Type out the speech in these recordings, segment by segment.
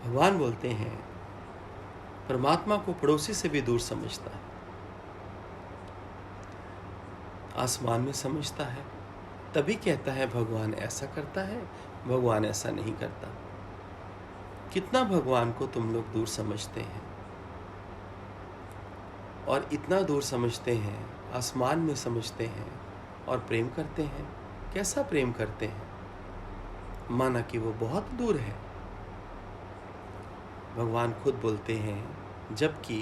भगवान बोलते हैं परमात्मा को पड़ोसी से भी दूर समझता है, आसमान में समझता है, तभी कहता है भगवान ऐसा करता है, भगवान ऐसा नहीं करता। कितना भगवान को तुम लोग दूर समझते हैं, और इतना दूर समझते हैं, आसमान में समझते हैं और प्रेम करते हैं। कैसा प्रेम करते हैं? माना कि वो बहुत दूर है। भगवान खुद बोलते हैं जबकि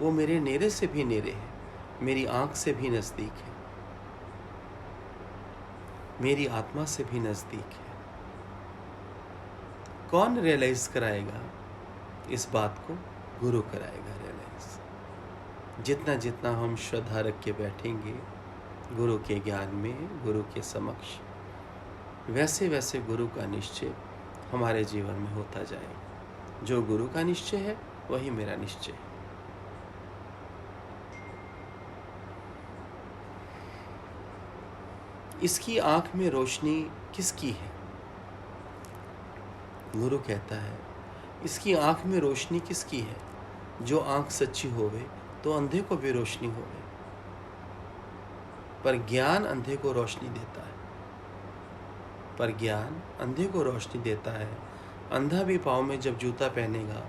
वो मेरे नेरे से भी नेरे है, मेरी आंख से भी नज़दीक है, मेरी आत्मा से भी नज़दीक है। कौन रियलाइज कराएगा इस बात को? गुरु कराएगा रियलाइज। जितना जितना हम श्रद्धा रख के बैठेंगे गुरु के ज्ञान में, गुरु के समक्ष, वैसे वैसे गुरु का निश्चय हमारे जीवन में होता जाएगा। जो गुरु का निश्चय है वही मेरा निश्चय है। इसकी आंख में रोशनी किसकी है? गुरु कहता है इसकी आंख में रोशनी किसकी है? जो आंख सच्ची होवे तो अंधे को भी रोशनी होवे। पर ज्ञान अंधे को रोशनी देता है, पर ज्ञान अंधे को रोशनी देता है। अंधा भी पाँव में जब जूता पहनेगा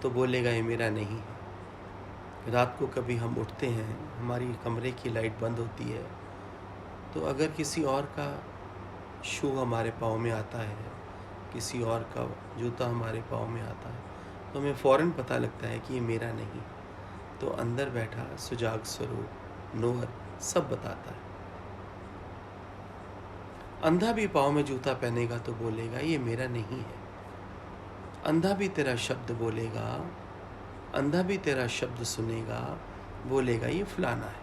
तो बोलेगा ये मेरा नहीं है। रात को कभी हम उठते हैं, हमारी कमरे की लाइट बंद होती है, तो अगर किसी और का शू हमारे पाँव में आता है, किसी और का जूता हमारे पाँव में आता है, तो हमें फ़ौरन पता लगता है कि ये मेरा नहीं। तो अंदर बैठा सुजाग स्वरूप नोहर सब बताता है। अंधा भी पाँव में जूता पहनेगा तो बोलेगा ये मेरा नहीं है। अंधा भी तेरा शब्द बोलेगा, अंधा भी तेरा शब्द सुनेगा, बोलेगा ये फलाना है।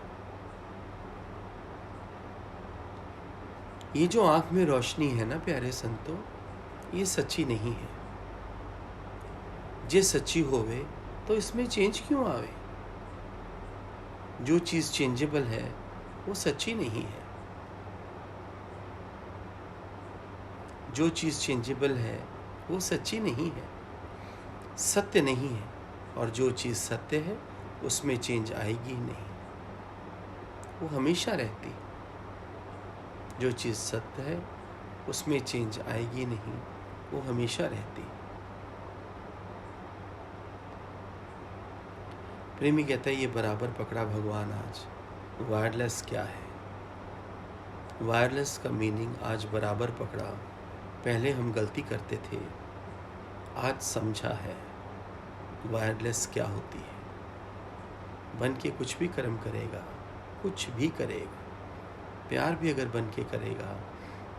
ये जो आंख में रोशनी है ना प्यारे संतों, ये सच्ची नहीं है। जे सच्ची होवे तो इसमें चेंज क्यों आवे? जो चीज़ चेंजेबल है वो सच्ची नहीं है। जो चीज़ चेंजेबल है वो सच्ची नहीं है, सत्य नहीं है। और जो चीज़ सत्य है उसमें चेंज आएगी नहीं, वो हमेशा रहती। जो चीज़ सत्य है उसमें चेंज आएगी नहीं, वो हमेशा रहती। प्रेमी कहता है ये बराबर पकड़ा भगवान आज। वायरलेस क्या है? वायरलेस का मीनिंग आज बराबर पकड़ा। पहले हम गलती करते थे, आज समझा है वायरलेस क्या होती है। बन के कुछ भी कर्म करेगा, कुछ भी करेगा, प्यार भी अगर बन के करेगा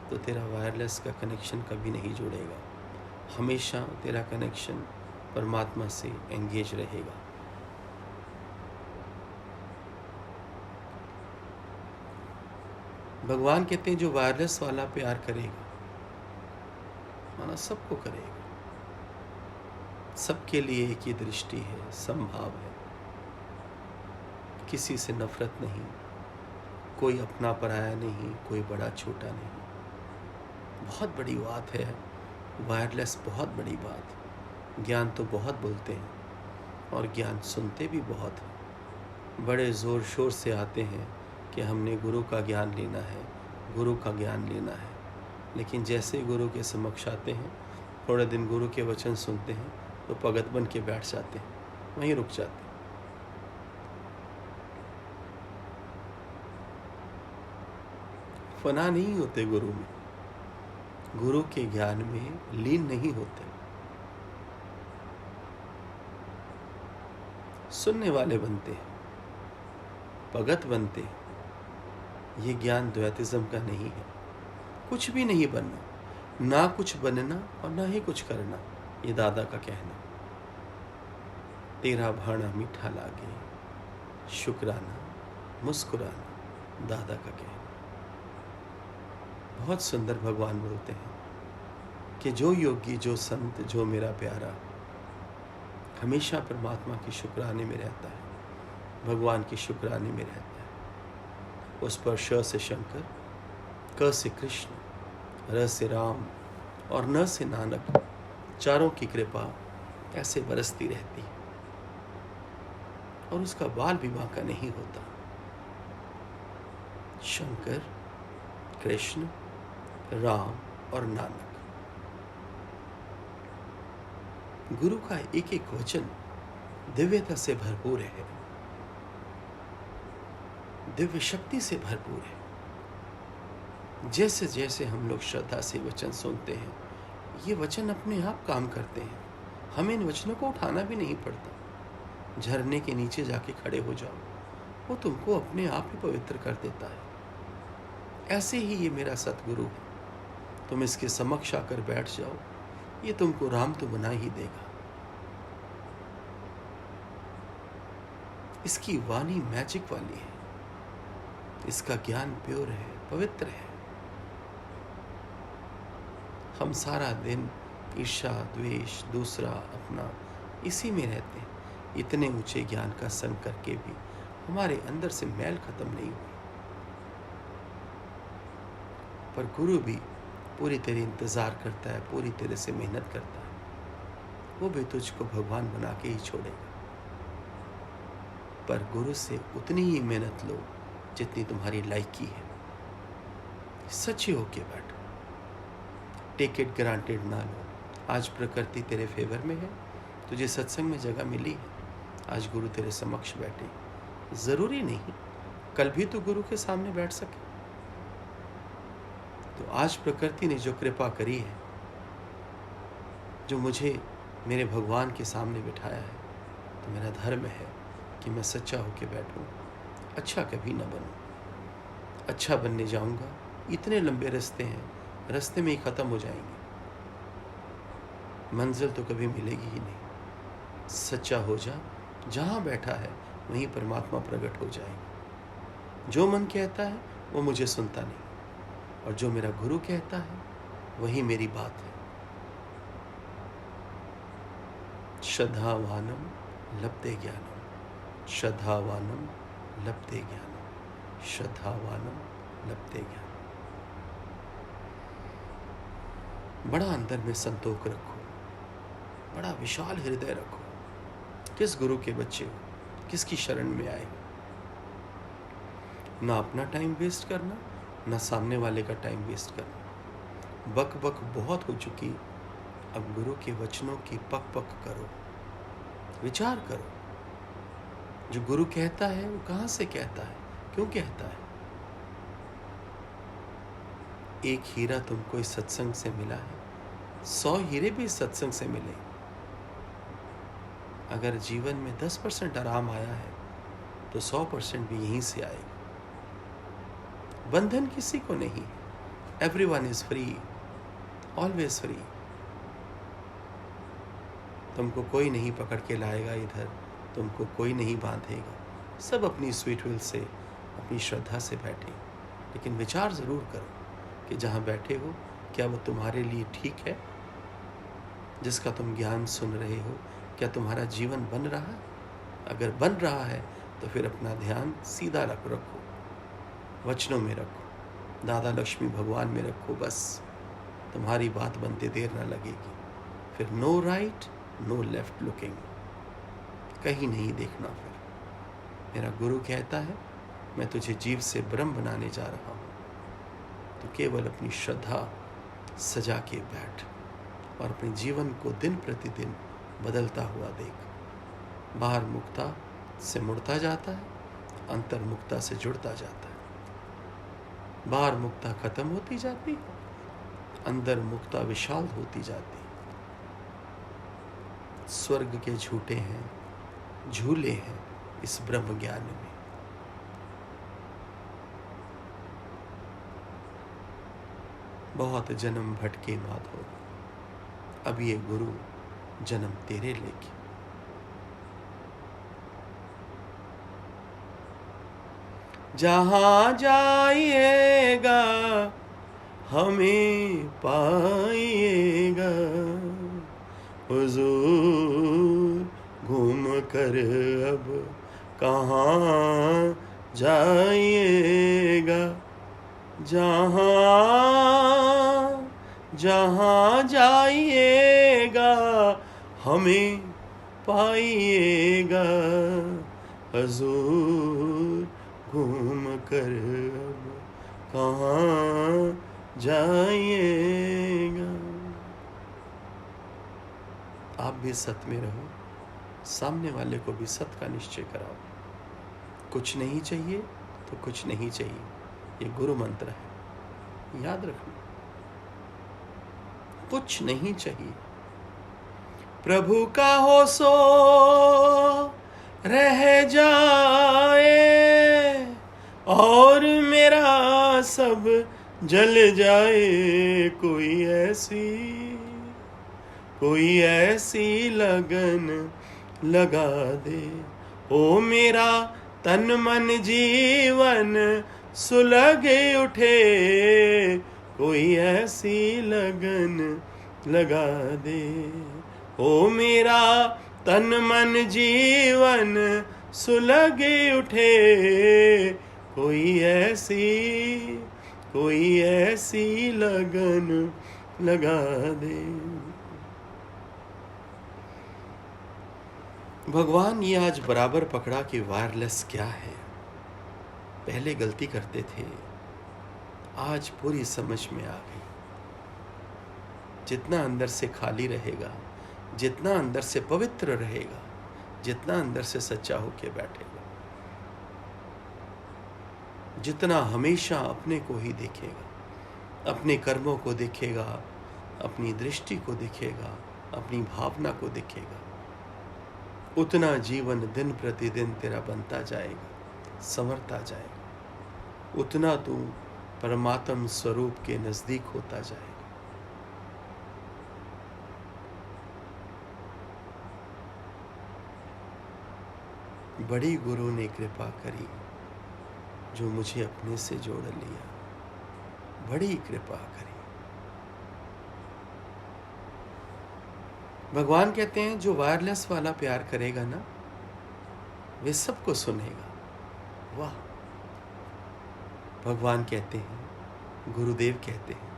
तो तेरा वायरलेस का कनेक्शन कभी नहीं जुड़ेगा। हमेशा तेरा कनेक्शन परमात्मा से एंगेज रहेगा। भगवान कहते हैं जो वायरलेस वाला प्यार करेगा, माना सबको करेगा, सबके लिए एक ही दृष्टि है, समभाव है, किसी से नफरत नहीं, कोई अपना पराया नहीं, कोई बड़ा छोटा नहीं। बहुत बड़ी बात है वायरलेस, बहुत बड़ी बात। ज्ञान तो बहुत बोलते हैं और ज्ञान सुनते भी बहुत हैं। बड़े ज़ोर शोर से आते हैं कि हमने गुरु का ज्ञान लेना है, गुरु का ज्ञान लेना है। लेकिन जैसे ही गुरु के समक्ष आते हैं, थोड़े दिन गुरु के वचन सुनते हैं तो भगत बन के बैठ जाते हैं, वहीं रुक जाते हैं। फना नहीं होते गुरु में, गुरु के ज्ञान में लीन नहीं होते, सुनने वाले बनते हैं, भगत बनते हैं। ये ज्ञान द्वैतिज्म का नहीं है। कुछ भी नहीं बनना, ना कुछ बनना और ना ही कुछ करना, ये दादा का कहना। तेरा भाना मीठा लागे, शुक्राना मुस्कुराना, दादा का कहना। बहुत सुंदर भगवान बोलते हैं कि जो योगी, जो संत, जो मेरा प्यारा हमेशा परमात्मा के शुक्राने में रहता है, भगवान के शुक्राने में रहता है। उस पर श से शंकर, क से कृष्ण, र से राम और न से नानक, चारों की कृपा ऐसे बरसती रहती है और उसका बाल भी बांका नहीं होता। शंकर, कृष्ण, राम और नानक, गुरु का एक एक वचन दिव्यता से भरपूर है, दिव्य शक्ति से भरपूर है। जैसे जैसे हम लोग श्रद्धा से वचन सुनते हैं, ये वचन अपने आप काम करते हैं। हमें इन वचनों को उठाना भी नहीं पड़ता। झरने के नीचे जाके खड़े हो जाओ, वो तुमको अपने आप ही पवित्र कर देता है। ऐसे ही ये मेरा सतगुरु है, तुम इसके समक्ष आकर बैठ जाओ, ये तुमको राम तो बना ही देगा। इसकी वाणी मैजिक वाली है, इसका ज्ञान प्योर है, पवित्र है। हम सारा दिन ईर्ष्या, द्वेष, दूसरा, अपना, इसी में रहते हैं। इतने ऊंचे ज्ञान का संग करके भी हमारे अंदर से मैल खत्म नहीं हुई। पर गुरु भी पूरी तेरे इंतजार करता है, पूरी तेरे से मेहनत करता है। वो भी तुझको भगवान बना के ही छोड़ेगा। पर गुरु से उतनी ही मेहनत लो जितनी तुम्हारी लायकी है। सच्चे होके बैठो, टेक इट ग्रांटेड ना लो। आज प्रकृति तेरे फेवर में है, तुझे सत्संग में जगह मिली है, आज गुरु तेरे समक्ष बैठे। जरूरी नहीं कल भी तो गुरु के सामने बैठ सके। तो आज प्रकृति ने जो कृपा करी है, जो मुझे मेरे भगवान के सामने बिठाया है, तो मेरा धर्म है कि मैं सच्चा होके बैठूं, अच्छा कभी ना बनूं। अच्छा बनने जाऊंगा, इतने लंबे रास्ते हैं, रास्ते में ही ख़त्म हो जाएंगे, मंजिल तो कभी मिलेगी ही नहीं। सच्चा हो जा, जहाँ बैठा है वहीं परमात्मा प्रकट हो जाएगा। जो मन कहता है वो मुझे सुनता नहीं, और जो मेरा गुरु कहता है वही मेरी बात है। श्रद्धावानम लभते ज्ञानम, श्रद्धावानम लभते ज्ञानम, श्रद्धावानम लभते ज्ञानम। बड़ा अंदर में संतोष रखो, बड़ा विशाल हृदय रखो। किस गुरु के बच्चे हो, किसकी शरण में आए हो। ना अपना टाइम वेस्ट करना, ना सामने वाले का टाइम वेस्ट करना। बक बक बहुत हो चुकी, अब गुरु के वचनों की पक पक करो, विचार करो। जो गुरु कहता है वो कहाँ से कहता है, क्यों कहता है। एक हीरा तुमको इस सत्संग से मिला है, 100 हीरे भी इस सत्संग से मिले। अगर जीवन में 10% आराम आया है तो 100% भी यहीं से आएगा। बंधन किसी को नहीं, everyone is free, always free. तुमको कोई नहीं पकड़ के लाएगा इधर, तुमको कोई नहीं बांधेगा। सब अपनी स्वीट विल से, अपनी श्रद्धा से बैठे, लेकिन विचार ज़रूर करो कि जहाँ बैठे हो क्या वो तुम्हारे लिए ठीक है। जिसका तुम ज्ञान सुन रहे हो, क्या तुम्हारा जीवन बन रहा है। अगर बन रहा है तो फिर अपना ध्यान सीधा रखो, वचनों में रखो, दादा लक्ष्मी भगवान में रखो। बस तुम्हारी बात बनते देर ना लगेगी। फिर no right no left looking, कहीं नहीं देखना। फिर मेरा गुरु कहता है मैं तुझे जीव से ब्रह्म बनाने जा रहा हूँ, तो केवल अपनी श्रद्धा सजा के बैठ और अपने जीवन को दिन प्रतिदिन बदलता हुआ देख। बाहर मुक्ता से मुड़ता जाता है, अंतर मुक्ता से जुड़ता जाता है। बाहर मुक्ता खत्म होती जाती है, अंदर मुक्ता विशाल होती जाती है। स्वर्ग के झूठे हैं, झूले हैं इस ब्रह्म ज्ञान में। बहुत जन्म भटके माधो, अब ये गुरु जन्म तेरे लेके। जहाँ जाइएगा हमें पाइएगा, हुजूर घूम कर अब कहाँ जाइएगा। जहाँ जाइएगा हमें पाइएगा हजूर, घूम कर अब कहाँ जाइएगा। आप भी सत्य में रहो, सामने वाले को भी सत्य का निश्चय कराओ। कुछ नहीं चाहिए तो कुछ नहीं चाहिए, ये गुरु मंत्र है, याद रखना। कुछ नहीं चाहिए, प्रभु का हो सो रह जाए, और मेरा सब जल जाए। कोई ऐसी लगन लगा दे, ओ मेरा तन मन जीवन सुलग उठे। कोई ऐसी लगन लगा दे, ओ मेरा तन मन जीवन सुलग उठे। कोई ऐसी लगन लगा दे। भगवान ये आज बराबर पकड़ा कि वायरलेस क्या है। पहले गलती करते थे, आज पूरी समझ में आ गई। जितना अंदर से खाली रहेगा, जितना अंदर से पवित्र रहेगा, जितना अंदर से सच्चा होके बैठेगा, जितना हमेशा अपने को ही देखेगा, अपने कर्मों को देखेगा, अपनी दृष्टि को देखेगा, अपनी भावना को देखेगा, उतना जीवन दिन प्रतिदिन तेरा बनता जाएगा, संवरता जाएगा। उतना तू परमात्म स्वरूप के नजदीक होता जाएगा। बड़ी गुरु ने कृपा करी, जो मुझे अपने से जोड़ लिया, बड़ी कृपा करी। भगवान कहते हैं जो वायरलेस वाला प्यार करेगा ना, वे सबको सुनेगा। वाह! भगवान कहते हैं, गुरुदेव कहते हैं,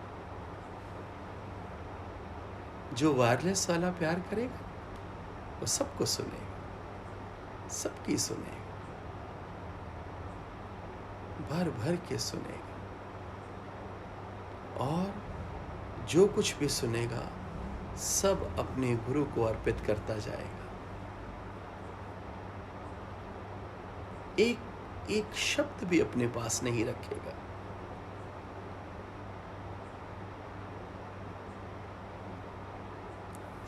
जो वायरलेस वाला प्यार करेगा वो सबको सुनेगा, सबकी सुनेगा, भर भर के सुनेगा, और जो कुछ भी सुनेगा सब अपने गुरु को अर्पित करता जाएगा। एक शब्द भी अपने पास नहीं रखेगा।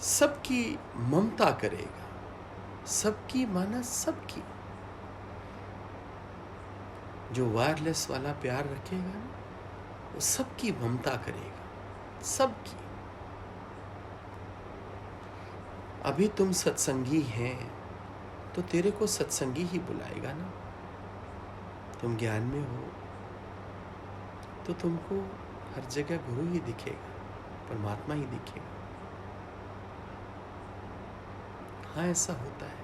सबकी ममता करेगा, सबकी माना सबकी। जो वायरलेस वाला प्यार रखेगा ना, वो सबकी ममता करेगा, सबकी। अभी तुम सत्संगी हैं तो तेरे को सत्संगी ही बुलाएगा ना। तुम ज्ञान में हो तो तुमको हर जगह गुरु ही दिखेगा, परमात्मा ही दिखेगा। हाँ, ऐसा होता है,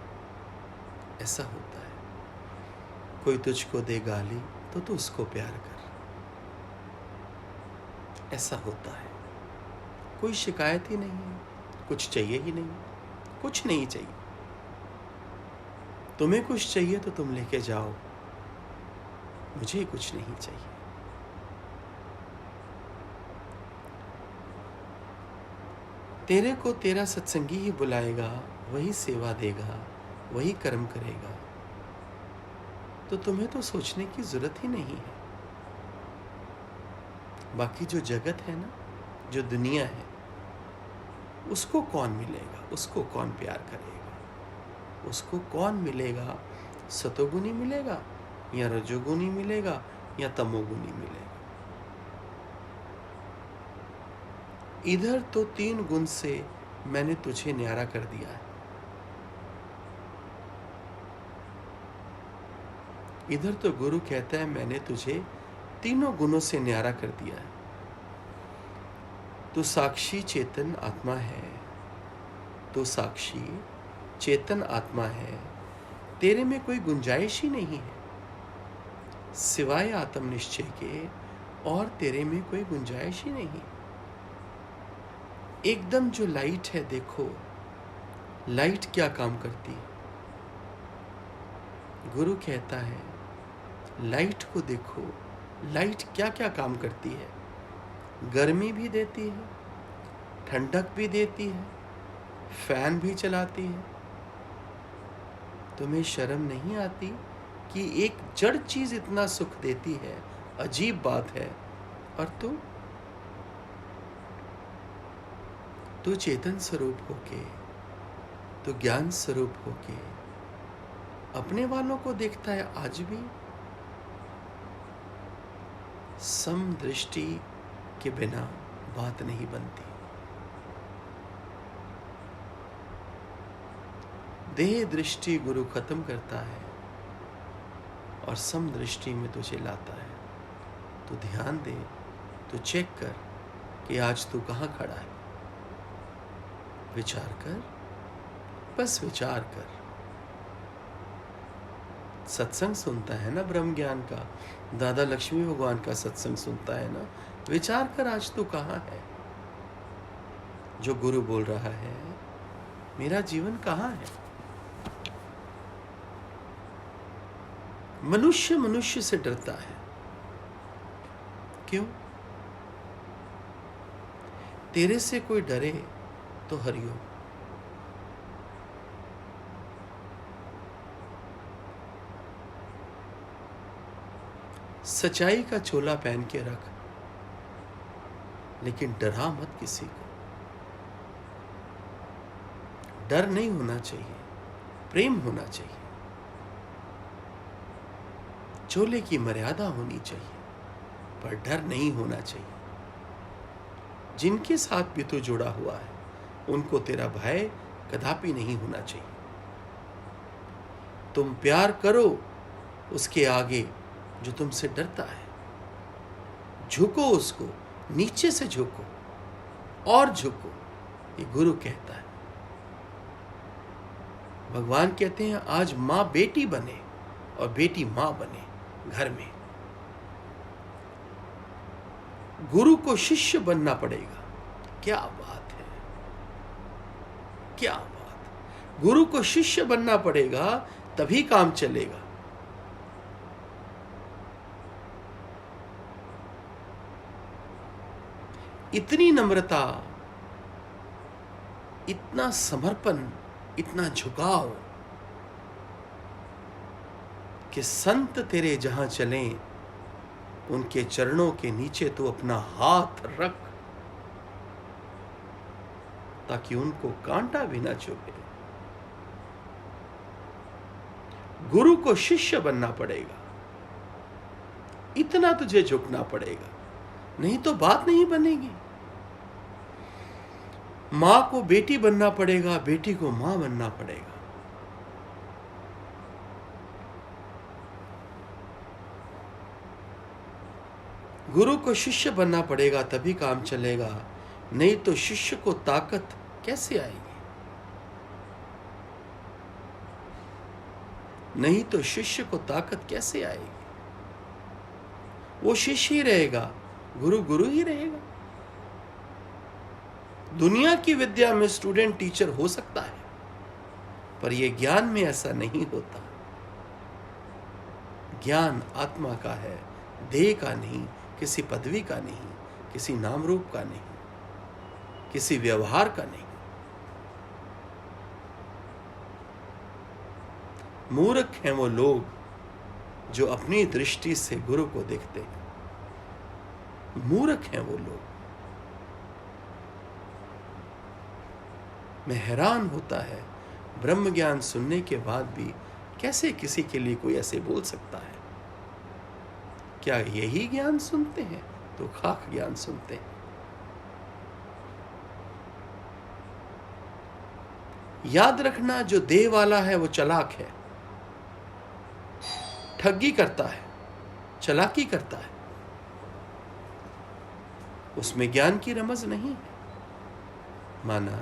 ऐसा होता है। कोई तुझको दे गाली तो तू उसको प्यार कर, ऐसा होता है। कोई शिकायत ही नहीं है, कुछ चाहिए ही नहीं, कुछ नहीं चाहिए। तुम्हें कुछ चाहिए तो तुम लेके जाओ, मुझे कुछ नहीं चाहिए। तेरे को तेरा सत्संगी ही बुलाएगा, वही सेवा देगा, वही कर्म करेगा, तो तुम्हें तो सोचने की जरूरत ही नहीं है। बाकी जो जगत है ना, जो दुनिया है, उसको कौन मिलेगा, उसको कौन प्यार करेगा, उसको कौन मिलेगा? सतोगुनी मिलेगा या रजोगुनी मिलेगा या तमोगुनी मिलेगा? इधर तो 3 गुण से मैंने तुझे न्यारा कर दिया है, इधर तो गुरु कहता है मैंने तुझे 3 गुणों से न्यारा कर दिया है। तू साक्षी चेतन आत्मा है, तू साक्षी चेतन आत्मा है, तेरे में कोई गुंजाइश ही नहीं है सिवाय आत्मनिश्चय के, और तेरे में कोई गुंजाइश ही नहीं। एकदम जो लाइट है, देखो लाइट क्या काम करती है? गुरु कहता है लाइट को देखो, लाइट क्या क्या काम करती है। गर्मी भी देती है, ठंडक भी देती है, फैन भी चलाती है। तुम्हें शर्म नहीं आती कि एक जड़ चीज इतना सुख देती है? अजीब बात है। और तू चेतन स्वरूप होके, तो ज्ञान स्वरूप होके अपने वालों को देखता है। आज भी समदृष्टि के बिना बात नहीं बनती। देह दृष्टि गुरु खत्म करता है और समदृष्टि में तुझे लाता है। तो ध्यान दे, तो चेक कर कि आज तू कहाँ खड़ा है। विचार कर, बस विचार कर। सत्संग सुनता है ना ब्रह्म ज्ञान का, दादा लक्ष्मी भगवान का सत्संग सुनता है ना। विचार कर आज तू कहाँ है। जो गुरु बोल रहा है मेरा जीवन कहाँ है। मनुष्य मनुष्य से डरता है। क्यों? तेरे से कोई डरे तो हरिओम। सच्चाई का चोला पहन के रख, लेकिन डरा मत किसी को। डर नहीं होना चाहिए, प्रेम होना चाहिए। चोले की मर्यादा होनी चाहिए, पर डर नहीं होना चाहिए। जिनके साथ भी तू जुड़ा हुआ है उनको तेरा भय कदापि नहीं होना चाहिए। तुम प्यार करो उसके आगे जो तुमसे डरता है। झुको उसको, नीचे से झुको और झुको। ये गुरु कहता है। भगवान कहते हैं आज मां बेटी बने और बेटी मां बने घर में। गुरु को शिष्य बनना पड़ेगा। क्या बात है, क्या बात। गुरु को शिष्य बनना पड़ेगा, तभी काम चलेगा। इतनी नम्रता, इतना समर्पण, इतना झुकाव कि संत तेरे जहां चलें उनके चरणों के नीचे तू अपना हाथ रख, ताकि उनको कांटा भी ना चुभे। गुरु को शिष्य बनना पड़ेगा, इतना तुझे झुकना पड़ेगा, नहीं तो बात नहीं बनेगी। मां को बेटी बनना पड़ेगा, बेटी को मां बनना पड़ेगा। गुरु को शिष्य बनना पड़ेगा, तभी काम चलेगा। नहीं तो शिष्य को ताकत कैसे आएगी? नहीं तो शिष्य को ताकत कैसे आएगी? वो शिष्य ही रहेगा, गुरु गुरु ही रहेगा। दुनिया की विद्या में स्टूडेंट टीचर हो सकता है, पर यह ज्ञान में ऐसा नहीं होता। ज्ञान आत्मा का है, देह का नहीं, किसी पदवी का नहीं, किसी नाम रूप का नहीं, किसी व्यवहार का नहीं। मूर्ख हैं वो लोग जो अपनी दृष्टि से गुरु को देखते हैं। मूर्ख हैं वो लोग। मैं हैरान होता है ब्रह्म ज्ञान सुनने के बाद भी कैसे किसी के लिए कोई ऐसे बोल सकता है। क्या यही ज्ञान सुनते हैं? तो खाक ज्ञान सुनते हैं। याद रखना, जो देह वाला है वो चालाक है, ठगी करता है, चालाकी करता है। उसमें ज्ञान की रमज नहीं है। माना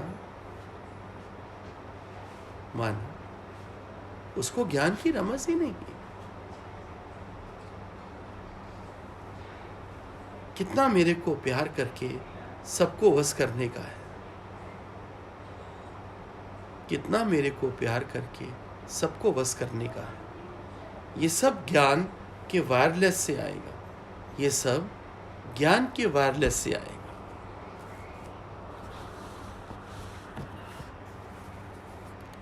उसको ज्ञान की रमज ही नहीं है। कितना मेरे को प्यार करके सबको वश करने का है। कितना मेरे को प्यार करके सबको वश करने का है। ये सब ज्ञान के वायरलेस से आएगा, ये सब ज्ञान के वायरलेस से आएगा।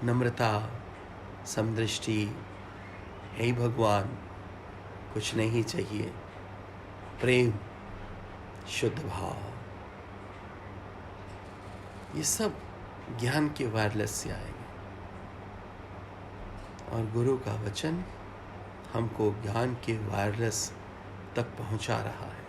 नम्रता, समदृष्टि, हे भगवान कुछ नहीं चाहिए, प्रेम, शुद्ध भाव, ये सब ज्ञान के वायरलेस से आएगा। और गुरु का वचन हमको ज्ञान के वायरलेस तक पहुंचा रहा है।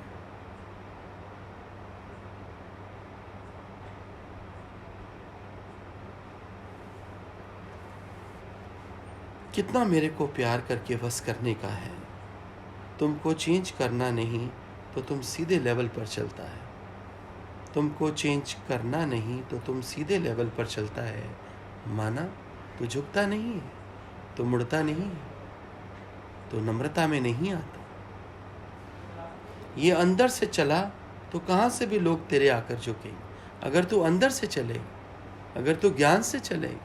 कितना मेरे को प्यार करके वश करने का है। तुमको चेंज करना नहीं तो तुम सीधे लेवल पर चलता है। तुमको चेंज करना नहीं तो तुम सीधे लेवल पर चलता है। माना तो झुकता नहीं है, तो मुड़ता नहीं है, तो नम्रता में नहीं आता। ये अंदर से चला तो कहाँ से भी लोग तेरे आकर झुकेंगे। अगर तू अंदर से चलेगा, अगर तू ज्ञान से चलेगा,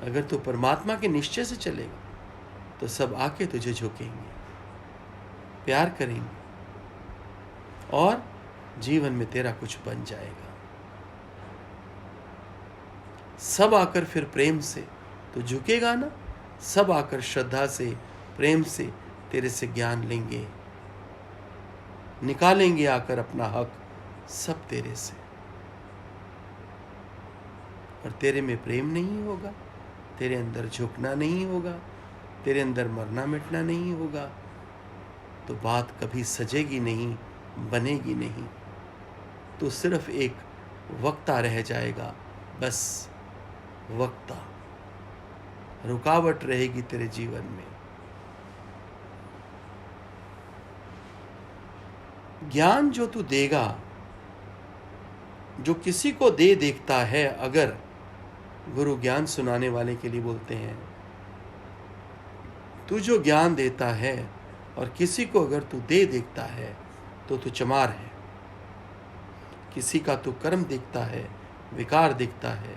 अगर तू परमात्मा के निश्चय से चलेगा, तो सब आके तुझे झुकेंगे, प्यार करेंगे और जीवन में तेरा कुछ बन जाएगा। सब आकर फिर प्रेम से तो झुकेगा ना, सब आकर श्रद्धा से, प्रेम से तेरे से ज्ञान लेंगे, निकालेंगे आकर अपना हक सब तेरे से। और तेरे में प्रेम नहीं होगा, तेरे अंदर झुकना नहीं होगा, तेरे अंदर मरना मिटना नहीं होगा, तो बात कभी सजेगी नहीं, बनेगी नहीं। तो सिर्फ एक वक्ता रह जाएगा, बस वक्ता, रुकावट रहेगी तेरे जीवन में। ज्ञान जो तू देगा, जो किसी को दे देखता है, अगर गुरु ज्ञान सुनाने वाले के लिए बोलते हैं, तू जो ज्ञान देता है और किसी को अगर तू दे देखता है तो तू चमार है। किसी का तू कर्म दिखता है, विकार दिखता है,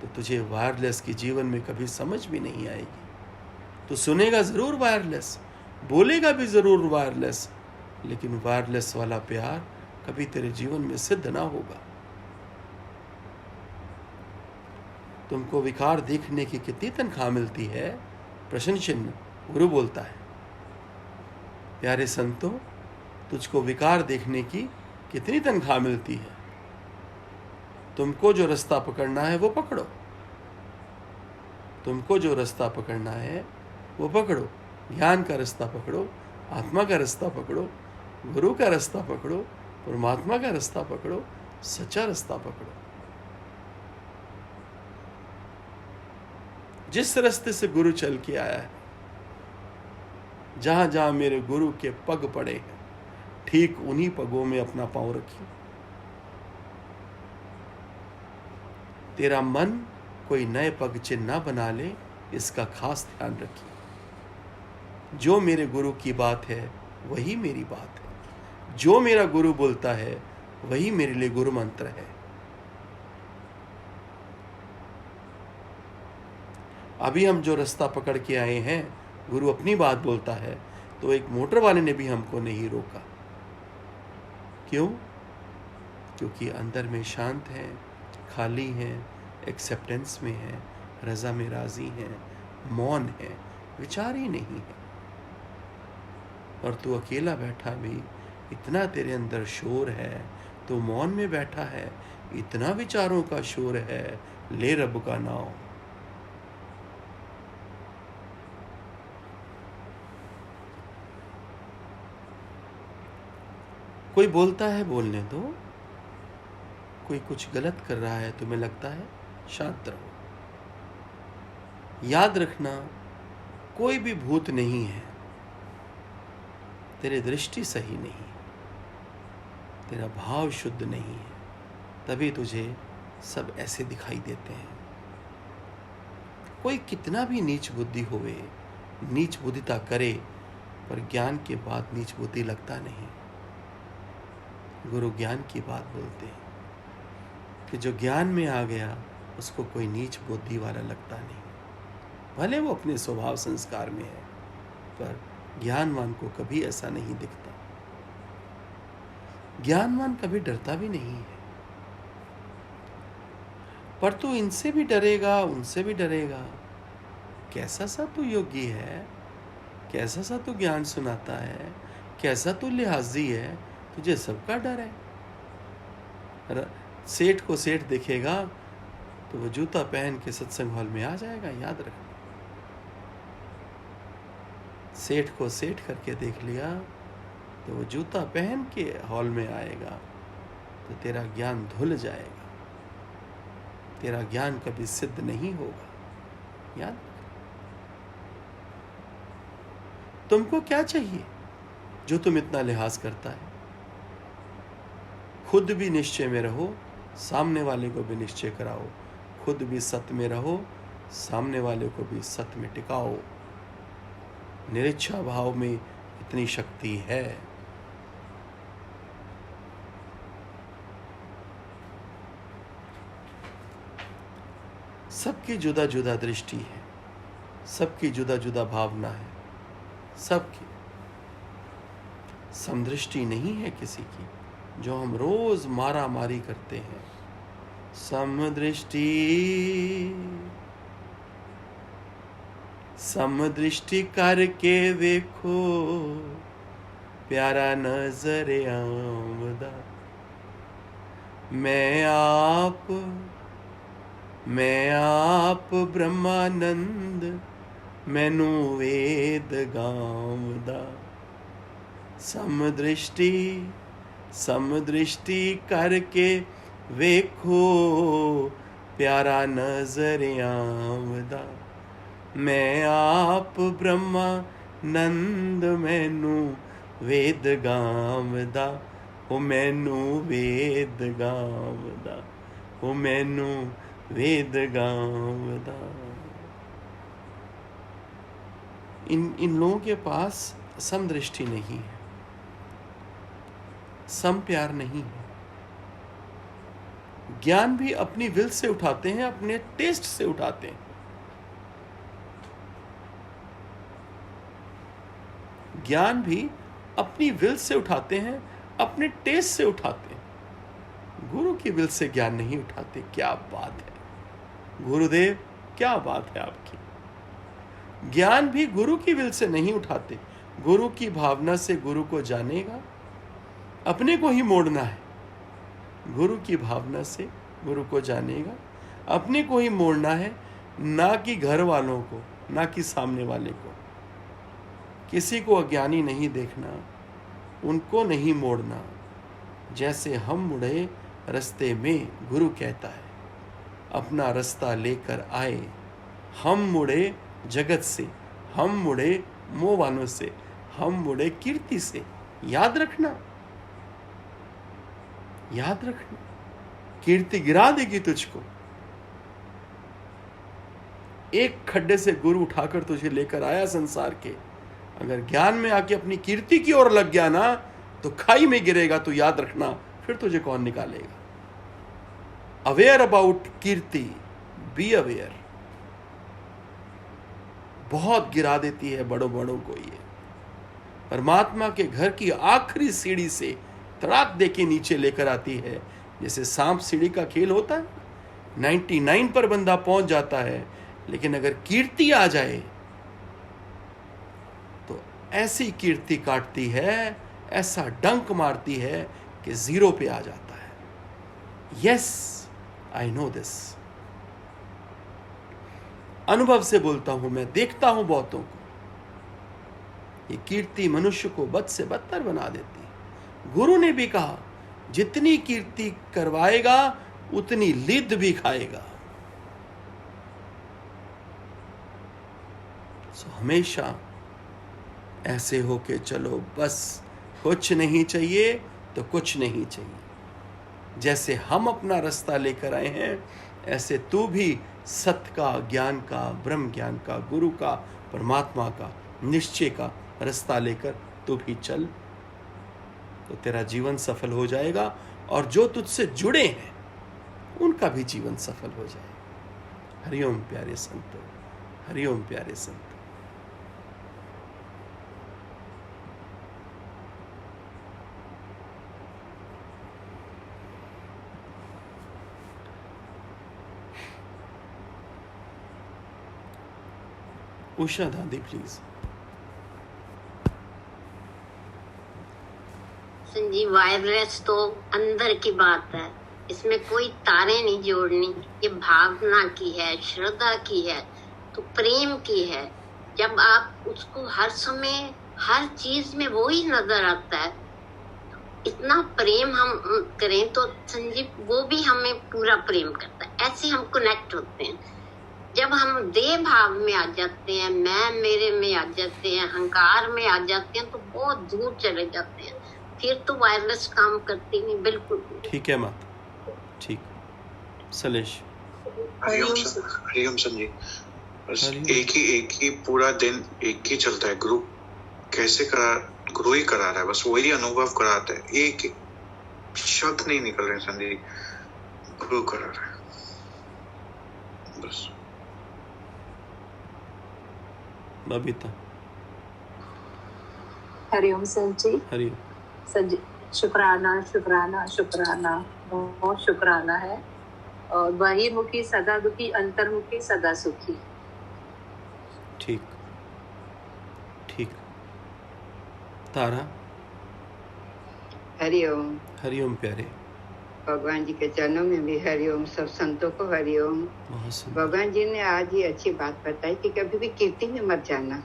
तो तुझे वायरलेस की जीवन में कभी समझ भी नहीं आएगी। तू सुनेगा जरूर वायरलेस, बोलेगा भी जरूर वायरलेस, लेकिन वायरलेस वाला प्यार कभी तेरे जीवन में सिद्ध ना होगा। तुमको विकार देखने की कितनी तनख्वाह मिलती है? प्रश्न चिन्ह। गुरु बोलता है, प्यारे संतों, तुझको विकार देखने की कितनी तनख्वाह मिलती है? तुमको जो रास्ता पकड़ना है वो पकड़ो, तुमको जो रास्ता पकड़ना है वो पकड़ो। ज्ञान का रास्ता पकड़ो, आत्मा का रास्ता पकड़ो, गुरु का रास्ता पकड़ो, परमात्मा का रास्ता पकड़ो, सच्चा रास्ता पकड़ो। जिस रास्ते से गुरु चल के आया है, जहां जहां मेरे गुरु के पग पड़े हैं, ठीक उन्हीं पगों में अपना पांव रखिए। तेरा मन कोई नए पग चिन्ह ना बना ले, इसका खास ध्यान रखिए। जो मेरे गुरु की बात है वही मेरी बात है, जो मेरा गुरु बोलता है वही मेरे लिए गुरु मंत्र है। अभी हम जो रास्ता पकड़ के आए हैं, गुरु अपनी बात बोलता है, तो एक मोटर वाले ने भी हमको नहीं रोका। क्यों? क्योंकि अंदर में शांत है, खाली है, एक्सेप्टेंस में है, रजा में राजी है, मौन है, विचार ही नहीं है। और तू अकेला बैठा भी, इतना तेरे अंदर शोर है, तू मौन में बैठा है, इतना विचारों का शोर है, ले रब का नाम। कोई बोलता है बोलने दो, कोई कुछ गलत कर रहा है, तुम्हें लगता है, शांत रहो। याद रखना, कोई भी भूत नहीं है, तेरी दृष्टि सही नहीं, तेरा भाव शुद्ध नहीं है, तभी तुझे सब ऐसे दिखाई देते हैं। कोई कितना भी नीच बुद्धि होवे, नीच बुद्धिता करे, पर ज्ञान के बाद नीच बुद्धि लगता नहीं। गुरु ज्ञान की बात बोलते हैं कि जो ज्ञान में आ गया उसको कोई नीच बुद्धि वाला लगता नहीं, भले वो अपने स्वभाव संस्कार में है, पर ज्ञानवान को कभी ऐसा नहीं दिखता। ज्ञानवान कभी डरता भी नहीं है। पर तू इनसे भी डरेगा, उनसे भी डरेगा। कैसा सा तू योगी है, कैसा सा तू ज्ञान सुनाता है, कैसा तू लिहाजी है, तुझे सबका डर है। सेठ को सेठ देखेगा तो वो जूता पहन के सत्संग हॉल में आ जाएगा, याद रखना। सेठ को सेठ करके देख लिया तो वो जूता पहन के हॉल में आएगा, तो तेरा ज्ञान धुल जाएगा, तेरा ज्ञान कभी सिद्ध नहीं होगा, याद रखना। तुमको क्या चाहिए जो तुम इतना लिहाज करता है? खुद भी निश्चय में रहो, सामने वाले को भी निश्चय कराओ। खुद भी सत्य में रहो, सामने वाले को भी सत्य में टिकाओ। निरीच्छा भाव में इतनी शक्ति है। सबकी जुदा जुदा दृष्टि है, सबकी जुदा जुदा भावना है, सबकी समदृष्टि नहीं है किसी की, जो हम रोज मारा मारी करते हैं। समदृष्टि समदृष्टि करके देखो, प्यारा नजर आमदा। मैं आप ब्रह्मानंद, मैनू वेद गावदा। समदृष्टि करके वेखो, प्यारा नजर आमदा। मैं आप ब्रह्मानंद, मैनू वेद गावदा। ओ मैनू वेद गावदा, ओ मैनू वेद गावदा। इन लोगों के पास समदृष्टि नहीं है, सम प्यार नहीं है। ज्ञान भी अपनी विल से उठाते हैं, अपने टेस्ट से उठाते हैं। ज्ञान भी अपनी विल से उठाते हैं, अपने टेस्ट से उठाते हैं। गुरु की विल से ज्ञान नहीं उठाते। क्या बात है गुरुदेव, क्या बात है आपकी। ज्ञान भी गुरु की विल से नहीं उठाते। गुरु की भावना से गुरु को जानेगा, अपने को ही मोड़ना है। गुरु की भावना से गुरु को जानेगा, अपने को ही मोड़ना है, ना कि घर वालों को, ना कि सामने वाले को। किसी को अज्ञानी नहीं देखना, उनको नहीं मोड़ना। जैसे हम मुड़े रास्ते में, गुरु कहता है अपना रास्ता लेकर आए। हम मुड़े जगत से, हम मुड़े मोह वालों से, हम मुड़े कीर्ति से। याद रखना, याद रखना, कीर्ति गिरा देगी तुझको। एक खड्डे से गुरु उठाकर तुझे लेकर आया संसार के, अगर ज्ञान में आके अपनी कीर्ति की ओर लग गया ना, तो खाई में गिरेगा। तो याद रखना, फिर तुझे कौन निकालेगा। Aware about Kirti, be aware. बहुत गिरा देती है बड़ों बड़ों को ये। परमात्मा के घर की आखिरी सीढ़ी से तड़ाक दे के नीचे लेकर आती है। जैसे सांप सीढ़ी का खेल होता है, 99 पर बंदा पहुंच जाता है, लेकिन अगर कीर्ति आ जाए तो ऐसी कीर्ति काटती है, ऐसा डंक मारती है कि 0 पे आ जाता है। Yes, I know this. अनुभव से बोलता हूं, मैं देखता हूं बहुतों को। ये कीर्ति मनुष्य को बद से बदतर बना देती है। गुरु ने भी कहा, जितनी कीर्ति करवाएगा उतनी लिद भी खाएगा। हमेशा ऐसे होके चलो, बस कुछ नहीं चाहिए तो कुछ नहीं चाहिए। जैसे हम अपना रास्ता लेकर आए हैं, ऐसे तू भी सत्य का, ज्ञान का, ब्रह्म ज्ञान का, गुरु का, परमात्मा का, निश्चय का रास्ता लेकर तू भी चल, तो तेरा जीवन सफल हो जाएगा। और जो तुझसे जुड़े हैं उनका भी जीवन सफल हो जाएगा। हरिओम प्यारे संत, हरिओम प्यारे संत। उषा दादी प्लीज। संजीव, वायरलेस तो अंदर की बात है, इसमें कोई तारे नहीं जोड़नी। ये भावना की है, श्रद्धा की है, तो प्रेम की है। जब आप उसको हर समय हर चीज में वो ही नजर आता है, इतना प्रेम हम करें तो संजीव वो भी हमें पूरा प्रेम करता है। ऐसे हम कनेक्ट होते हैं। जब हम देह भाव में आ जाते हैं, मैं मेरे में आ जाते हैं, अहंकार में आ जाते हैं, तो बहुत दूर चले जाते हैं। फिर तो वायरलेस काम करती नहीं, बिल्कुल। ठीक है माता, ठीक। सलेश। हरिओम संजीव, बस एक ही पूरा दिन एक ही चलता है। गुरु कैसे गुरु ही करा रहा है, बस वही अनुभव कराता है। एक शब्द नहीं निकल रहे संजीव, गुरु करा रहा है बस। बबीता। हरिओम संजी। हरिओम संजी, शुक्राना शुक्राना शुक्राना, बहुत शुक्राना है। और बहिर्मुखी सदा दुखी, अंतर्मुखी सदा सुखी। ठीक ठीक। तारा। हरिओम। हरिओम प्यारे। भगवान जी के चरणों में भी हरिओम, सब संतों को हरिओम। भगवान जी ने आज ही अच्छी बात बताई कि कभी भी कीर्ति में मत जाना।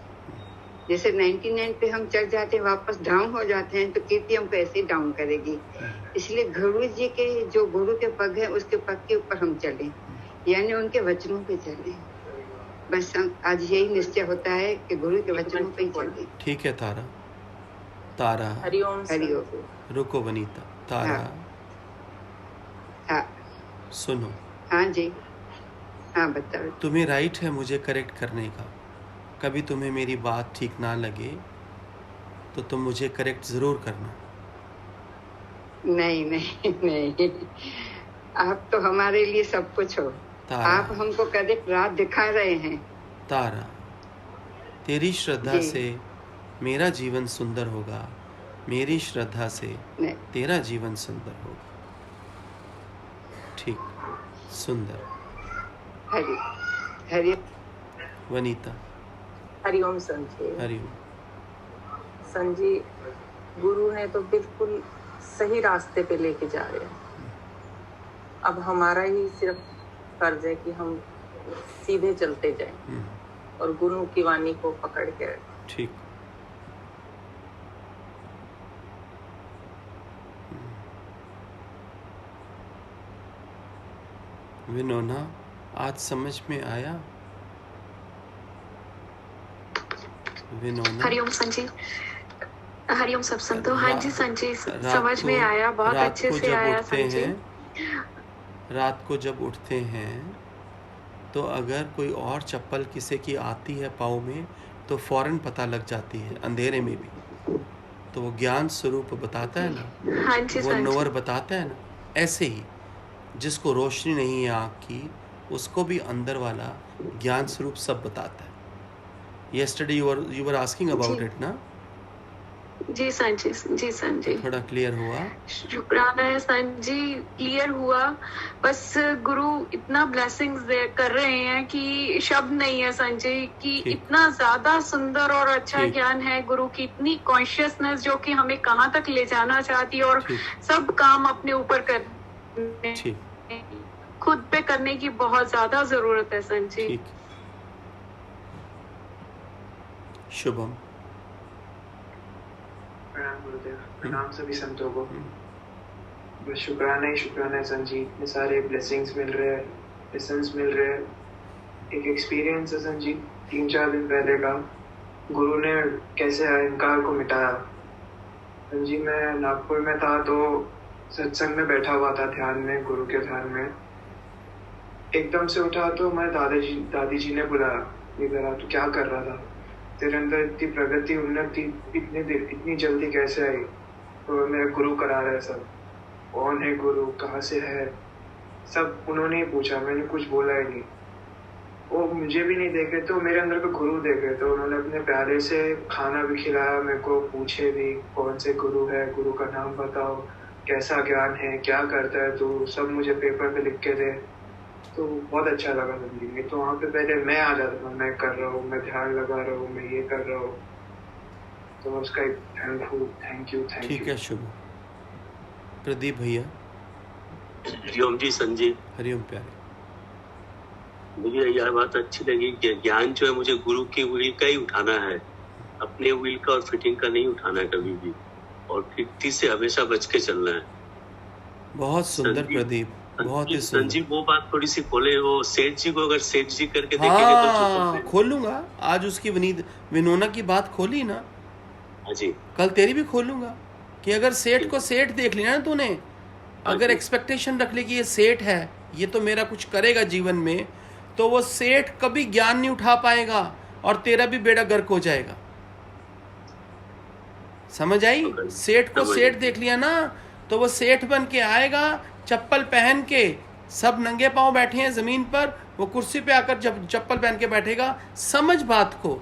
जैसे 99 पे हम चढ़ जाते हैं, वापस डाउन हो जाते हैं, तो कीर्ति हमको ऐसे ही डाउन करेगी। इसलिए गुरु जी के जो गुरु के पग है, उसके पग के ऊपर हम चलें, यानी उनके वचनों पे चलें। बस आज यही निश्चय होता है कि गुरु के वचनों पे ही चलें। ठीक है तारा। तारा। हरिओम। हरिओम। रुको वनीता। तारा। हाँ। सुनो। हाँ जी। हाँ बताओ। तुम्हें राइट है मुझे करेक्ट करने का। कभी तुम्हें मेरी बात ठीक ना लगे तो तुम मुझे करेक्ट जरूर करना। नहीं नहीं नहीं, आप तो हमारे लिए सब कुछ हो। आप हमको करेक्ट राह दिखा रहे हैं। तारा, तेरी श्रद्धा से मेरा जीवन सुंदर होगा, मेरी श्रद्धा से तेरा जीवन सुंदर होगा। ठीक, सुंदर। हरि हरि। वनीता। हरिओम संजी। हरिओम। संजी, गुरु है तो बिल्कुल सही रास्ते पे लेके जा रहे हैं। अब हमारा ही सिर्फ फर्ज है कि हम सीधे चलते जाएं और गुरु की वाणी को पकड़ के रखें। ठीक। विनोना, आज समझ में आया? विनोना। हरिओम संजी। हरिओम सब संतो। हाँ जी संजी, समझ में आया, बहुत अच्छे से आया संजी। रात को जब उठते हैं तो अगर कोई और चप्पल किसी की आती है पाँव में तो फौरन पता लग जाती है, अंधेरे में भी। तो वो ज्ञान स्वरूप बताता है ना। हाँ जी, वो नूर बताता है ना। ऐसे ही जिसको रोशनी नहीं है आँख की, उसको भी अंदर वाला ज्ञान स्वरूप सब बताता है। Yesterday you were asking about it ना? जी संजी, जी संजी। थोड़ा क्लियर हुआ? शुक्राना है संजी, क्लियर हुआ। बस गुरु इतना ब्लेसिंग्स कर रहे हैं कि शब्द नहीं है संजी, कि इतना ज्यादा सुंदर और अच्छा ज्ञान है गुरु की, इतनी कॉन्शियसनेस जो कि हमें कहाँ तक ले जाना चाहती है, और सब काम अपने ऊपर करने, खुद पे करने की बहुत ज्यादा जरूरत है संजी। शुभम। प्रणाम गुरुदेव, प्रणाम सभी संतों को। बस शुक्राना ही शुक्राना है संजी, ये सारे ब्लेसिंग्स मिल रहे हैं, लेसन्स मिल रहे हैं। एक एक्सपीरियंस है संजी, 3-4 दिन पहले का। गुरु ने कैसे अहंकार को मिटाया। संजी, मैं नागपुर में था तो सत्संग में बैठा हुआ था, ध्यान में, गुरु के ध्यान में। एकदम से उठा तो मैं दादी जी ने बुलाया, ये करा तो क्या कर रहा था, तेरे अंदर इतनी प्रगति, उन्नति इतनी जल्दी कैसे आई? तो मेरा गुरु करा रहा है सब। कौन है गुरु, कहाँ से है, सब उन्होंने ही पूछा, मैंने कुछ बोला ही नहीं। वो मुझे भी नहीं देखे तो मेरे अंदर को गुरु देखे, तो उन्होंने अपने प्यारे से खाना भी खिलाया मेरे को, पूछे भी कौन से गुरु है, गुरु का नाम बताओ, कैसा ज्ञान है, क्या करता है, तो सब मुझे पेपर पे लिख के दे। तो बहुत अच्छा लगा जिंदगी में। तो वहाँ पे पहले मैं आ जाता था, मैं कर रहा हूँ, मैं ध्यान लगा रहा हूँ, मैं ये कर रहा हूँ, तो उसका थैंक यू। ठीक है शुभ। प्रदीप भैया। हरिओम जी संजीव। हरिओम प्यारे। मुझे यह बात अच्छी लगी कि ज्ञान जो है मुझे गुरु की व्हील का ही उठाना है, अपने व्हील का और फिटिंग का नहीं उठाना है कभी भी, और कीर्ति से हमेशा बच के चलना है। बहुत सुंदर प्रदीप, बहुत ही सुंदर। संजीव वो बात थोड़ी सी खोले, वो सेठ जी को अगर सेठ जी करके देखेंगे तो खोलूंगा। आज उसकी विनोना की बात खोली ना, जी कल तेरी भी खोलूंगा कि अगर सेठ को सेठ देख लिया ना तूने, अगर एक्सपेक्टेशन रख ली कि ये सेठ है, ये तो मेरा कुछ करेगा जीवन में, तो वो सेठ कभी ज्ञान नहीं उठा पाएगा और तेरा भी बेड़ा गर्क हो जाएगा। समझ आई? सेठ को सेठ देख लिया ना, तो वो सेठ बन के आएगा, चप्पल पहन के, सब नंगे पांव बैठे हैं जमीन पर, वो कुर्सी पे आकर जब चप्पल पहन के बैठेगा। समझ बात को,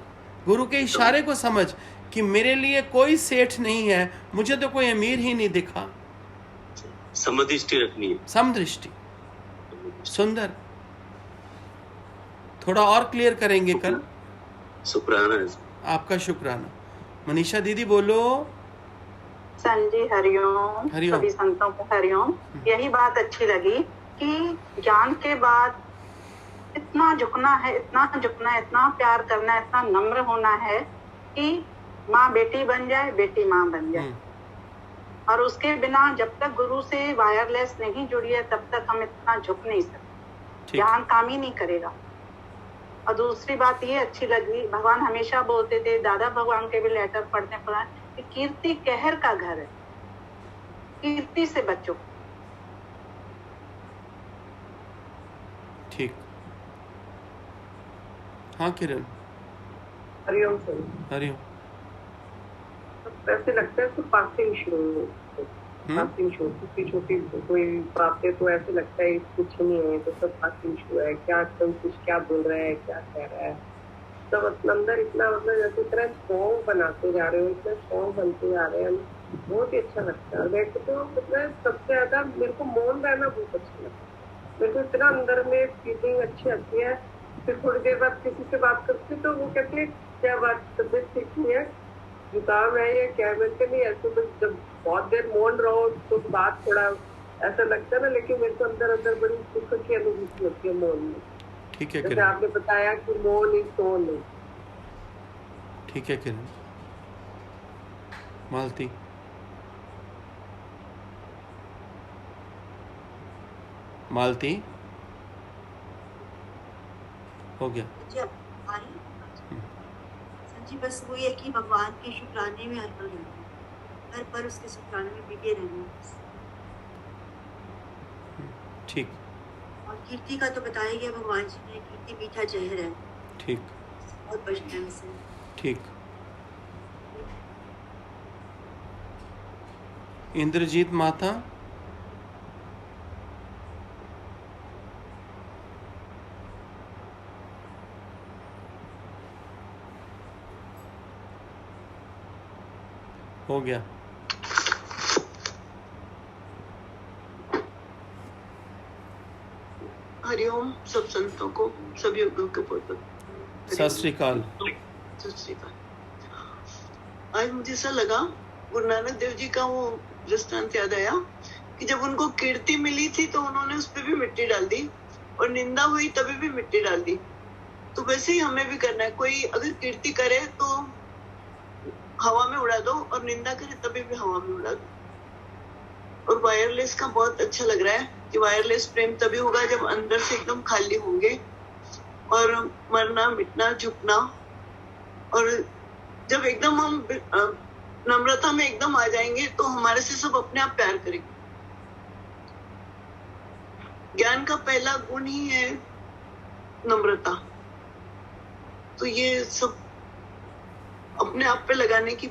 गुरु के इशारे को समझ कि मेरे लिए कोई सेठ नहीं है, मुझे तो कोई अमीर ही नहीं दिखा। समदृष्टि रखनी है, समदृष्टि। सुंदर। थोड़ा और क्लियर करेंगे कल। शुक्राना है आपका, शुक्राना। मनीषा दीदी बोलो। संजी हरिओम। हरिओम। सभी संतों को हरिओम। यही बात अच्छी लगी कि ज्ञान के बाद इतना झुकना है, इतना झुकना है, इतना प्यार करना है, इतना नम्र होना है कि माँ बेटी बन जाए, बेटी माँ बन जाए। और उसके बिना जब तक गुरु से वायरलेस नहीं जुड़ी है तब तक हम इतना झुक नहीं सकते, ज्ञान काम ही नहीं करेगा। और दूसरी बात ये अच्छी लगी, भगवान हमेशा बोलते थे, दादा भगवान के भी लेटर पढ़ते पढ़ा कि कीर्ति कहर का घर है, कीर्ति से बचो। ठीक। हाँ किरण। हरिओम सर। हरिओम। ऐसे लगता है तो पासिंग शो, पासिंग शो, छोटी छोटी कोई बातें तो ऐसे लगता है कुछ नहीं है, तो सब पासिंग शो है। क्या तुम कुछ क्या बोल रहा है, क्या कह रहा है, सब अंदर इतना मतलब जैसे तरह सॉन्ग बनाते जा रहे हो, इतने सॉन्ग बनते जा रहे हैं, बहुत ही अच्छा लगता है। मेरे को तो मतलब सबसे ज्यादा मेरे को मौन रहना बहुत अच्छा लगता है। मेरे को इतना अंदर में फीलिंग अच्छी आती है। फिर थोड़ी देर बाद किसी से बात करती तो वो कहती है क्या बात, तबियत ठीक नहीं है, जुकाम है या क्या? मैंने नहीं, ऐसे तो जब बहुत देर मौन रहो तो बात थोड़ा ऐसा लगता है ना, लेकिन मेरे को अंदर अंदर बड़ी सुख की अनुभूति होती है मौन में। ठीक है जैसे आपने बताया कि मौन इज सोल है। ठीक है किरण। मालती। मालती हो गया। जी बस वो ये कि भगवान के शुक्राने में हर पल रहना, हर पल उसके शुक्राने में बिके रहना। ठीक। और कीर्ति का तो बताया गया भगवान जी ने, कीर्ति मीठा जहर है। ठीक। और बचने से। ठीक। इंद्रजीत माता। हो गया। हरिओम सब संतों को, सभी योगियों के पुत्र। सत श्री अकाल। सत श्री अकाल। आज मुझे ऐसा लगा, गुरु नानक देव जी का वो दृष्टांत याद आया कि जब उनको कीर्ति मिली थी तो उन्होंने उस पर भी मिट्टी डाल दी, और निंदा हुई तभी भी मिट्टी डाल दी। तो वैसे ही हमें भी करना है, कोई अगर कीर्ति करे तो हवा में उड़ा दो, और निंदा करे तभी भी हवा में उड़ा दो। और वायरलेस का बहुत अच्छा लग रहा है कि वायरलेस प्रेम तभी होगा जब अंदर से एकदम खाली होंगे, और मरना मिटना झुकना, और जब एकदम हम नम्रता में एकदम आ जाएंगे तो हमारे से सब अपने आप प्यार करेंगे। ज्ञान का पहला गुण ही है नम्रता। तो ये सब अपने आप पे लगाने की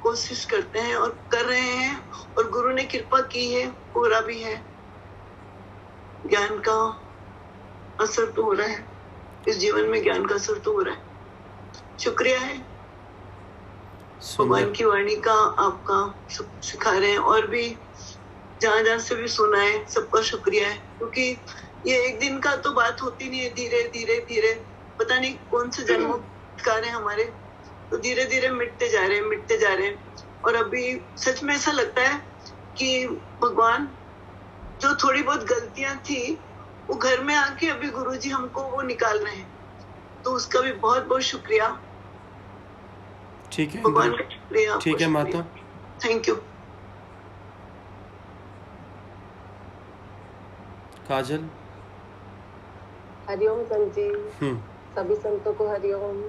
कोशिश करते हैं और कर रहे हैं, और गुरु ने कृपा की है, पूरा भी है, ज्ञान का असर तो हो रहा है। इस जीवन में ज्ञान का असर तो हो रहा है। शुक्रिया है भगवान की वाणी का, आपका सिखा रहे हैं और भी जहाँ जहाँ से भी सुना है सबका शुक्रिया है, क्योंकि ये एक दिन का तो बात होती नहीं है, धीरे धीरे धीरे पता नहीं कौन से जन्मोत्कार है हमारे, तो धीरे धीरे मिटते जा रहे हैं। और अभी सच में ऐसा लगता है कि भगवान जो थोड़ी बहुत गलतियां थी वो घर में आके अभी गुरुजी हमको वो निकाल रहे हैं, तो उसका भी बहुत बहुत शुक्रिया। ठीक है भगवान का शुक्रिया। ठीक है माता, थैंक यू। काजल। हरिओम संजी, सभी संतों को हरिओम।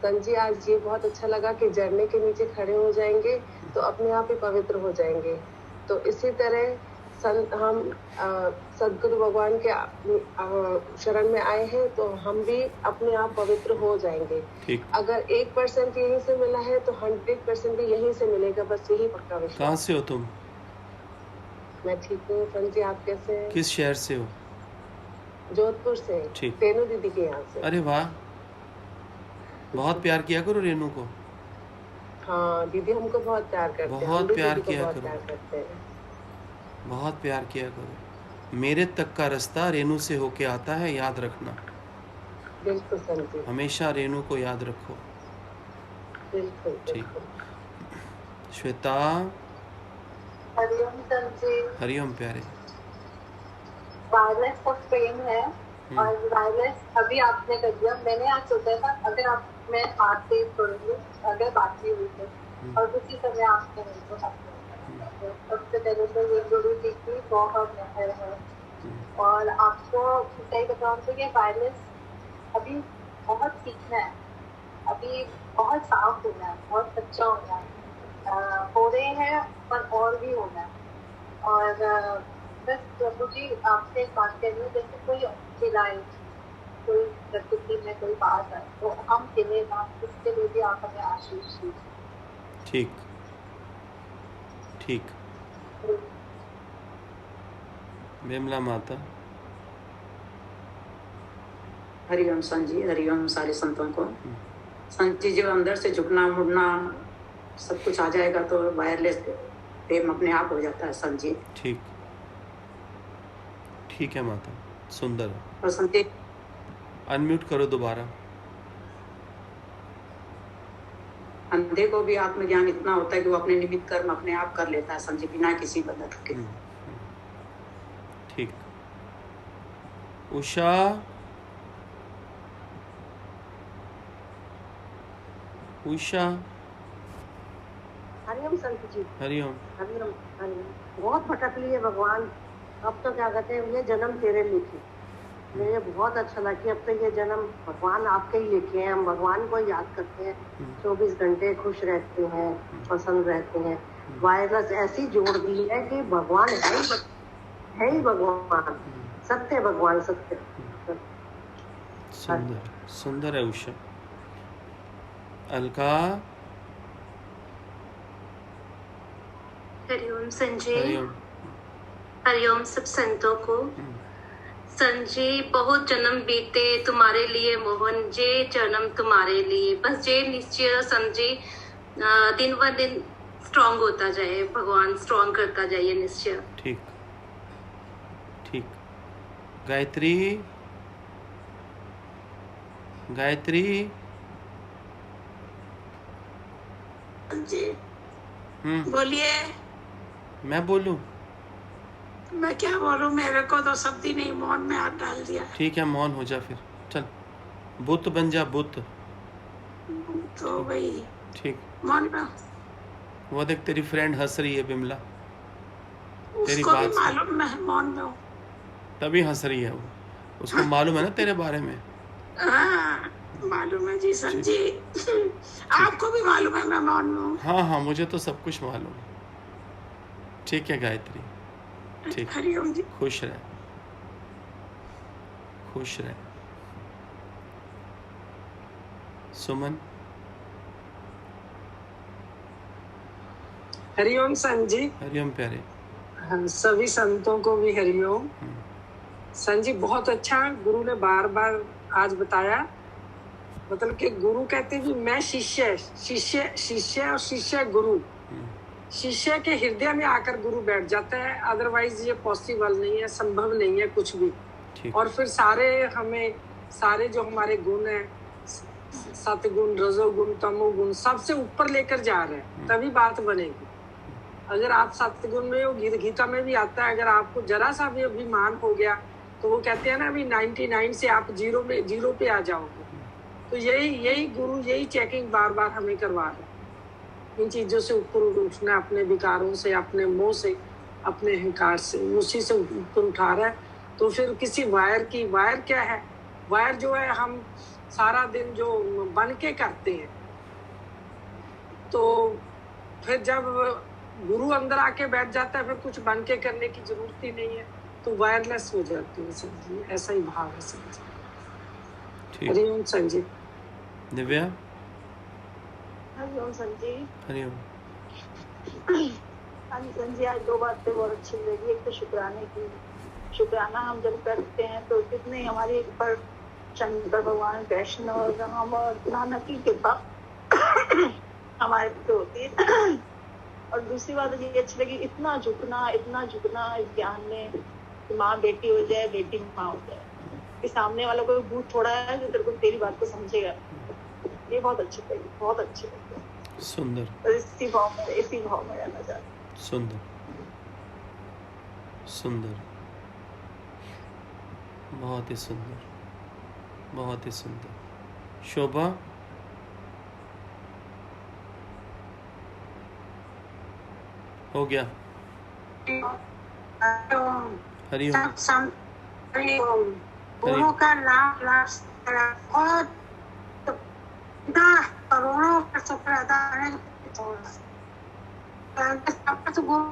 संजी, आज ये बहुत अच्छा लगा कि झरने के नीचे खड़े हो जाएंगे तो अपने आप ही पवित्र हो जाएंगे। तो इसी तरह हम सदगुरु भगवान के शरण में आए हैं तो हम भी अपने आप पवित्र हो जाएंगे। अगर 1% यहीं से मिला है तो 100% भी यहीं से मिलेगा, बस यही पक्का विश्वास। कहाँ से हो तुम? मैं ठीक हूँ संजी, आप कैसे हैं? किस शहर से हो? जोधपुर से। ठीक। रेनू दीदी के यहाँ से। अरे वाह, बहुत प्यार किया करो रेनू को। हाँ दीदी हमको बहुत प्यार करते हैं। बहुत प्यार किया बहुत करो। प्यार करते हैं। बहुत प्यार किया करो। मेरे तक का रास्ता रेनू से होके आता है, याद रखना। बिल्कुल संजी। हमेशा रेनू को याद रखो। बिल्कुल। ठीक। श्वेता। हरिओम संजी। हरिओम प्यारे। वायरलेस का प्रेम है और वायरलेस अभी आपने कर दिया। मैंने आज सोचा था अगर आप मैं हाथ से छोड़ूंगी अगर बात नहीं हुई तो, और उसी समय आपने मेरे को सबसे पहले तो ये गुरु जी की बहुत मेहर है। और आपको सही बताऊं तो ये वायरलेस अभी बहुत सीखना है, अभी बहुत साफ होना है, बहुत सच्चा होना है। हो रहे हैं पर और भी होना है। और बस प्रभु जी आपसे एक बात कह रही हूँ, जैसे कोई खिलाए, कोई प्रकृति में कोई बात है तो हम खिले ना, इसके लिए भी आप हमें आशीष दीजिए। ठीक ठीक। बिमला माता। हरिओम संजी, हरिओम सारे संतों को। संजी जो अंदर से झुकना मुड़ना सब कुछ आ जाएगा तो वायरलेस प्रेम अपने आप हो जाता है संजी। ठीक ठीक है माता, सुंदर। और संजी अनम्यूट करो दोबारा। अंधे को भी आत्मज्ञान इतना होता है कि वो अपने निमित्त कर्म अपने आप कर लेता है संजी, बिना किसी मदद के। ठीक। उषा। उषा। हरिओम संत जी। हरिओम। हरिओम हरिओम। बहुत भटक लिए भगवान, अब तो क्या कहते हैं ये जन्म तेरे लिखे। मुझे बहुत अच्छा लगा कि अब तो ये जन्म भगवान आपके ही लिखे हैं। हम भगवान को याद करते हैं, 24 घंटे खुश रहते हैं, पसंद रहते हैं। वायरस ऐसी जोड़ दी है कि भगवान है ही भगवान, सत्य भगवान, सत्य। सुंदर सुंदर है उषा। अलका। हरिओम संजय। हरिओम। हरिओम सब संतों को। संजय बहुत जन्म बीते तुम्हारे लिए मोहन, जे जन्म तुम्हारे लिए, बस जे निश्चय संजय दिन ब दिन स्ट्रॉन्ग होता जाए, भगवान स्ट्रॉन्ग करता जाए निश्चय। ठीक ठीक। गायत्री। गायत्री। जी बोलिए। मैं बोलूं? मैं क्या बोलूं, मेरे को तो शब्द ही नहीं, मौन में हाथ डाल दिया। ठीक है मौन हो जा फिर, चल बुत बन जा, बुत। तो भाई ठीक। मौन में। वो देख तेरी फ्रेंड हंस रही है बिमला, तेरी उसको बात भी मालूम मैं मौन में हूँ, तभी हंस रही है वो। उसको मालूम है ना तेरे बारे में। हाँ, मालूम है जी संजय। आपको भी मालूम है मैं मौन में हूँ। हाँ हाँ मुझे तो सब कुछ मालूम है। ठीक है गायत्री, ठीक। हरिओम जी। खुश रह, खुश रह। सुमन। हरिओम संजी। हरिओम प्यारे। सभी संतों को भी हरिओम। संजी बहुत अच्छा गुरु ने बार बार आज बताया, मतलब कि गुरु कहते हैं कि मैं शिष्य शिष्य शिष्य और शिष्य गुरु। शिष्य के हृदय में आकर गुरु बैठ जाता है, अदरवाइज ये पॉसिबल नहीं है, संभव नहीं है कुछ भी। और फिर सारे जो हमारे गुण है, सतगुण, रजोगुण, तमोगुण, सबसे ऊपर लेकर जा रहे हैं, तभी बात बनेगी। अगर आप सतगुण में हो, गीता में भी आता है, अगर आपको जरा सा भी अभिमान हो गया तो वो कहते हैं ना अभी 99 से आप जीरो पे आ जाओगे। तो यही गुरु यही चेकिंग बार बार हमें करवा रहे हैं। इन चीजों से ऊपर उठना, अपने विकारों से, अपने मोह से, अपने अहंकार से, उसी से ऊपर उठा रहा है। तो फिर किसी वायर क्या है? वायर जो है हम सारा दिन जो बन के करते हैं, तो फिर जब गुरु अंदर आके बैठ जाता है फिर कुछ बन के करने की जरूरत ही नहीं है, तो वायरलेस हो जाती है संजी। ऐसा ही भाव है संजी। हरिओम संजी। दिव्या। हरिओम संजी। हरिओम। हाँ जी संजी, आज दो बातें बहुत अच्छी लगी। एक तो शुक्राने की, शुक्राना हम जब करते हैं तो कितने हमारे पर शंकर भगवान, कृष्ण और राम और नानक की कृपा हमारे पे होती है। और दूसरी बात ये अच्छी लगी, इतना झुकना इस ज्ञान में कि माँ बेटी हो जाए, बेटी माँ हो जाए, कि सामने वाला कोई भूत थोड़ा है जो तेरे को तेरी बात को समझेगा। ये बहुत अच्छी लगी, बहुत अच्छी लगी। सुंदर। और इसी भाव में रहना चाहती। सुंदर सुंदर, बहुत ही सुंदर, बहुत ही सुंदर। शोभा। हो गया। हरिओम। गुरु का नाम बहुत करोड़ों का शुक्र अदा है। गुरु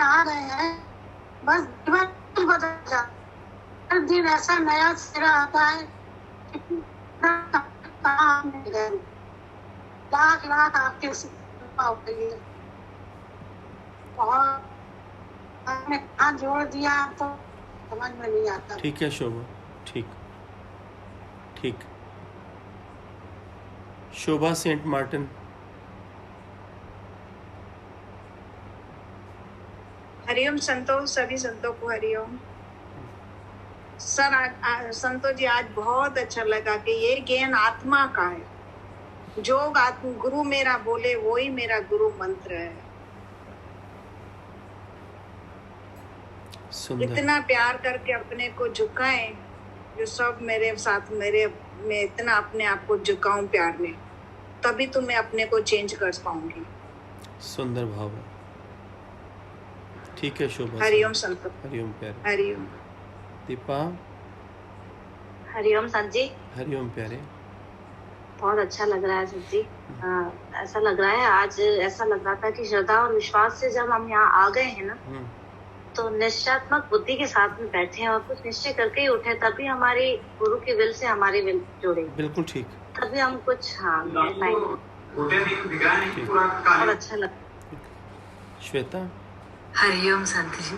आ रहे हैं, बस जीवन बदल जाता। हर दिन ऐसा नया सिरा आता है, लाख आपके और हमने कहाँ जोड़ दिया तो समझ में नहीं आता। ठीक है शोभा, ठीक। शोभा सेंट मार्टिन। हरिओम संतो, सभी संतों को हरिओम। सर संतो जी, आज बहुत अच्छा लगा कि ये ज्ञान आत्मा का है। जो गुरु मेरा बोले वो ही मेरा गुरु मंत्र है। इतना प्यार करके अपने को झुकाएं, जो सब मेरे साथ मैं इतना अपने आप को झुकाऊं प्यार में, तभी तो मैं अपने को चेंज कर पाऊंगी। सुंदर भाव है। ठीक है शोभा। हरिओम संतो। हरिओम प्यारे। हरिओम। दीपा। हरिओम संत जी। हरिओम प्यारे। बहुत अच्छा लग रहा है संत जी। ऐसा लग रहा है, आज ऐसा लग रहा था कि श्रद्धा और विश्वास से जब हम यहाँ आ गए हैं ना, तो निश्चयात्मक बुद्धि के साथ में बैठे हैं और कुछ निश्चय करके ही उठे, तभी हमारी गुरु की विल से हमारी विल जुड़े। बिल्कुल ठीक। तभी हम कुछ और अच्छा लगता। श्वेता। हरिओम संत जी।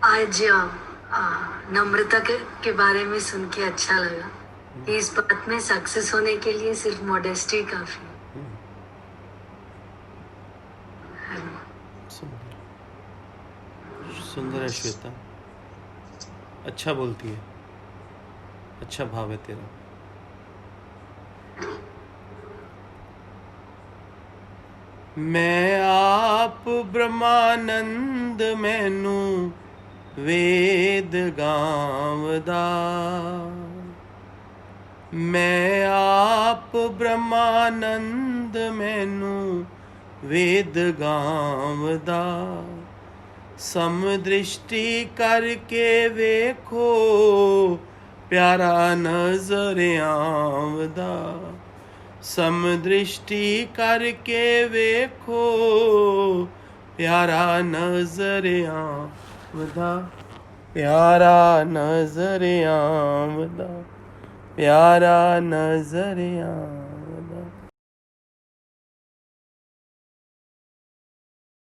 आज नम्रता के बारे में सुन के अच्छा लगा कि इस बात में सक्सेस होने के लिए सिर्फ मॉडेस्टी काफी है। सुंदर है श्वेता, अच्छा बोलती है, अच्छा भाव है तेरा। मैं आप ब्रह्मानंद मैनू वेद गावदा, मैं आप ब्रह्मानंद मैनू वेद गावदा, समदृष्टि करके वेखो प्यारा नजर आवदा, समदृष्टि करके वेखो प्यारा नजर आवदा, प्यारा नजर आवदा, प्यारा नजर आवदा।